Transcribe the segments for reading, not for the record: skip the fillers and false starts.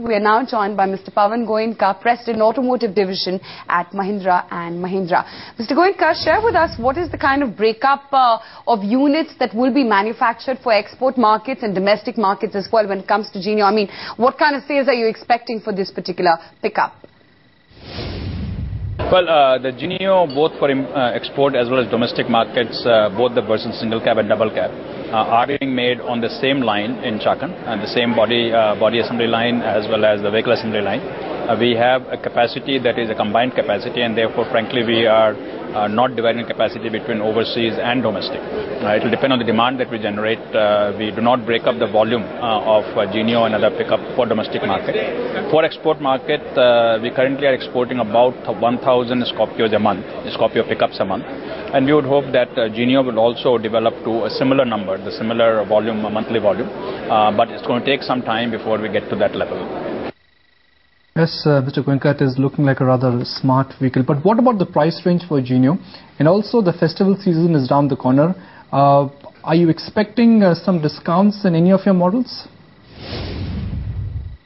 We are now joined by Mr. Pawan Goenka, President Automotive Division at Mahindra & Mahindra. Mr. Goenka, share with us what is the kind of breakup of units that will be manufactured for export markets and domestic markets as well when it comes to Genio. I mean, what kind of sales are you expecting for this particular pickup? Well, the Genio, both for export as well as domestic markets, both the versions single cab and double cab, are being made on the same line in Chakan, and the same body assembly line as well as the vehicle assembly line. We have a capacity that is a combined capacity, and therefore, frankly, we are not dividing capacity between overseas and domestic. It will depend on the demand that we generate. We do not break up the volume of Genio and other pickup for domestic market. For export market, we currently are exporting about 1,000 Scorpios a month, Scorpio pickups a month. And we would hope that Genio will also develop to a similar number, the similar volume, monthly volume. But it's going to take some time before we get to that level. Yes, Mr. Goenka, it is looking like a rather smart vehicle. But what about the price range for Genio? And also the festival season is around the corner. Are you expecting some discounts in any of your models?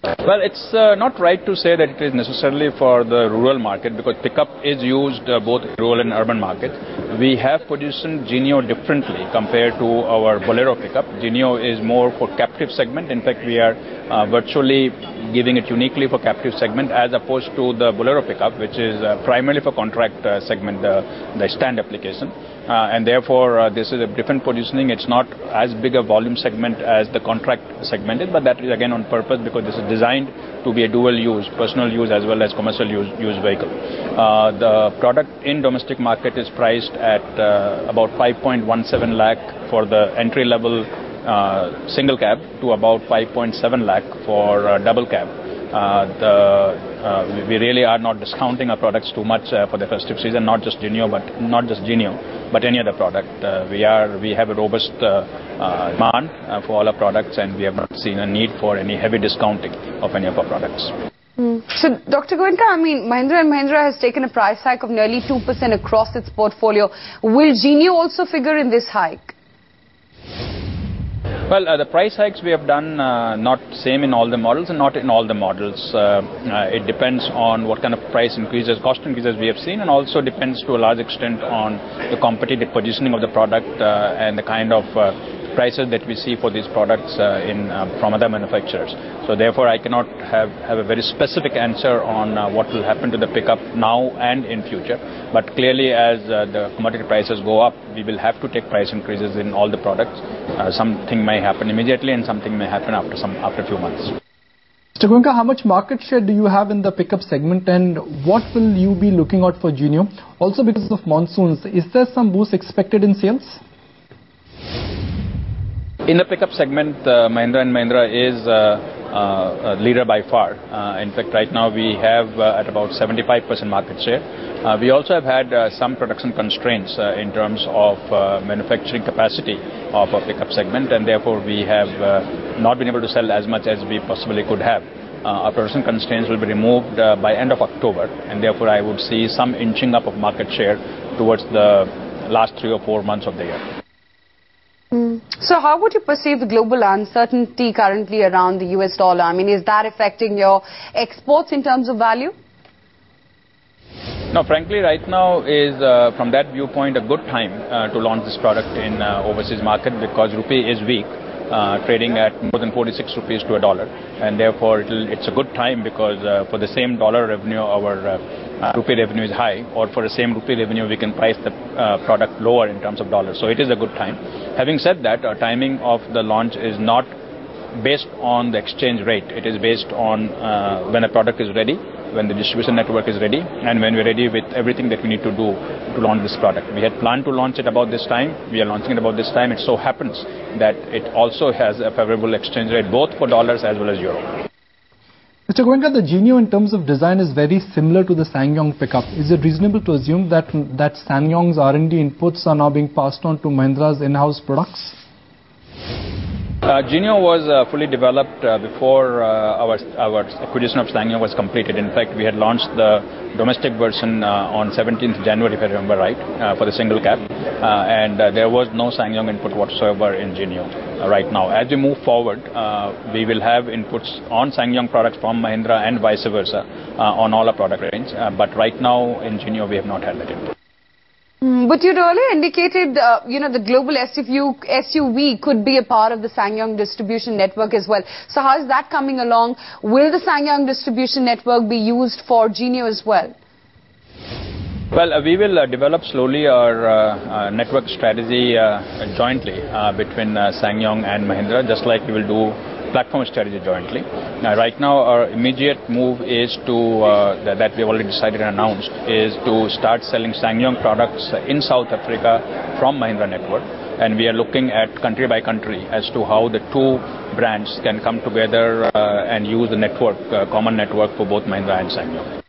Well, it's not right to say that it is necessarily for the rural market, because pickup is used both in rural and urban market. We have positioned Genio differently compared to our Bolero pickup. Genio is more for captive segment. In fact, we are virtually giving it uniquely for captive segment, as opposed to the Bolero pickup, which is primarily for contract segment, the stand application. And therefore, this is a different positioning. It's not as big a volume segment as the contract segment is, but that is again on purpose, because this is designed to be a dual use, personal use as well as commercial use vehicle. The product in domestic market is priced at about 5.17 lakh for the entry level single cab to about 5.7 lakh for double cab. We really are not discounting our products too much for the festive season, not just Genio, but any other product. We have a robust demand for all our products, and we have not seen a need for any heavy discounting of any of our products. So, Dr. Goenka, I mean, Mahindra & Mahindra has taken a price hike of nearly 2% across its portfolio. Will Genio also figure in this hike? Well, the price hikes we have done not same in all the models and not in all the models. It depends on what kind of price increases, cost increases we have seen, and also depends to a large extent on the competitive positioning of the product and the kind of prices that we see for these products from other manufacturers. So therefore, I cannot have a very specific answer on what will happen to the pickup now and in future. But clearly, as the commodity prices go up, we will have to take price increases in all the products. Something may happen immediately, and something may happen after a few months. Mr. Goenka, how much market share do you have in the pickup segment, and what will you be looking out for Genio? Also, because of monsoons, is there some boost expected in sales? In the pickup segment, Mahindra & Mahindra is a leader by far. In fact, right now we have at about 75% market share. We also have had some production constraints in terms of manufacturing capacity of a pickup segment, and therefore we have not been able to sell as much as we possibly could have. Our production constraints will be removed by end of October, and therefore I would see some inching up of market share towards the last 3 or 4 months of the year. So how would you perceive the global uncertainty currently around the US dollar? I mean, is that affecting your exports in terms of value? No, frankly, right now is, from that viewpoint, a good time to launch this product in overseas market, because rupee is weak, trading at more than 46 rupees to a dollar. And therefore, it's a good time, because for the same dollar revenue, our rupee revenue is high, or for the same rupee revenue, we can price the product lower in terms of dollars. So it is a good time. Having said that, our timing of the launch is not based on the exchange rate. It is based on when a product is ready, when the distribution network is ready, and when we're ready with everything that we need to do to launch this product. We had planned to launch it about this time. We are launching it about this time. It so happens that it also has a favorable exchange rate, both for dollars as well as euro. Mr. Goenka, the Genio in terms of design is very similar to the SsangYong pickup. Is it reasonable to assume that SsangYong's R&D inputs are now being passed on to Mahindra's in-house products? Genio was fully developed before our acquisition of SsangYong was completed. In fact, we had launched the domestic version on 17th January, if I remember right, for the single cab. And there was no SsangYong input whatsoever in Genio right now. As we move forward, we will have inputs on SsangYong products from Mahindra and vice versa on all our product range. But right now in Genio, we have not had that input. But you'd earlier indicated, the global SUV could be a part of the SsangYong distribution network as well. So how is that coming along? Will the SsangYong distribution network be used for Genio as well? Well, we will develop slowly our network strategy jointly between SsangYong and Mahindra, just like we will do platform strategy jointly. Right now, our immediate move is to, that we have already decided and announced, is to start selling SsangYong products in South Africa from Mahindra network. And we are looking at country by country as to how the two brands can come together and use the network, common network for both Mahindra and SsangYong.